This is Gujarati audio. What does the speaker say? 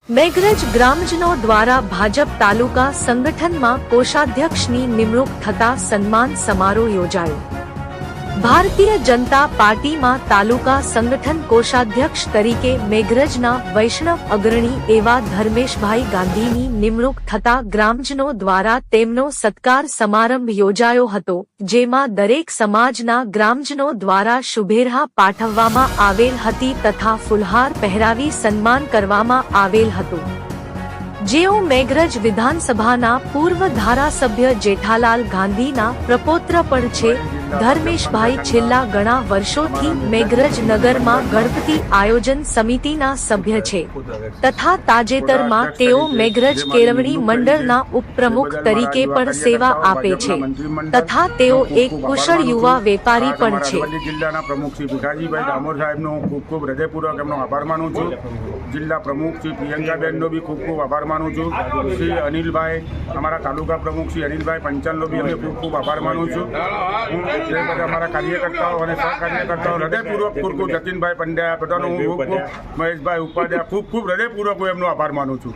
મેઘરજ ગ્રામજનો દ્વારા ભાજપ તાલુકા સંગઠનમાં કોષાધ્યક્ષની નિમણૂક થતા સન્માન સમારોહ યોજાયો। ભારતીય જનતા પાર્ટીમાં તાલુકા સંગઠન કોષાધ્યક્ષ તરીકે મેઘરજના વૈષ્ણવ અગ્રણી એવા ધર્મેશભાઈ ગાંધીની નિમણૂક થતા ગ્રામજનો દ્વારા તેમનો સત્કાર સમારંભ યોજાયો હતો, જેમાં દરેક સમાજના ગ્રામજનો દ્વારા શુભેચ્છા પાઠવવામાં આવેલ હતી તથા ફુલહાર પહેરાવી સન્માન કરવામાં આવેલ હતું। જેઓ મેઘરજ વિધાનસભાના પૂર્વ ધારાસભ્ય જેઠાલાલ ગાંધીના પ્રપૌત્ર પણ છે। ધર્મેશભાઈ છેલ્લા ઘણા વર્ષોથી મેઘરજ નગરમાં ગણપતિ આયોજન સમિતિના સભ્ય છે તથા તાજેતરમાં તેઓ મેઘરજ કેળવણી મંડળના ઉપપ્રમુખ તરીકે પણ સેવા આપે છે તથા તેઓ એક કુશળ યુવા વેપારી પણ છે। જિલ્લાના પ્રમુખ શ્રી ભીખાજીભાઈ ડામોર સાહેબનો ખૂબ ખૂબ હૃદયપૂર્વક એમનો આભાર માનું છું। જિલ્લા પ્રમુખ શ્રી પ્રિયંકાબેનનો બી ખૂબ ખૂબ આભાર માનું છું। શ્રી અનિલભાઈ, અમારા તાલુકા પ્રમુખ શ્રી અનિલભાઈ પંચાલનો બી અમે ખૂબ ખૂબ આભાર માનું છું। જે બધા અમારા કાર્યકર્તાઓ અને સહકાર્યકર્તાઓ હૃદયપૂર્વક ખૂબ ખૂબ જતીનભાઈ પંડ્યા બધાનો હું ખૂબ ખૂબ મહેશભાઈ ઉપાધ્યાય ખૂબ ખૂબ હૃદયપૂર્વક હું એમનો આભાર માનું છું।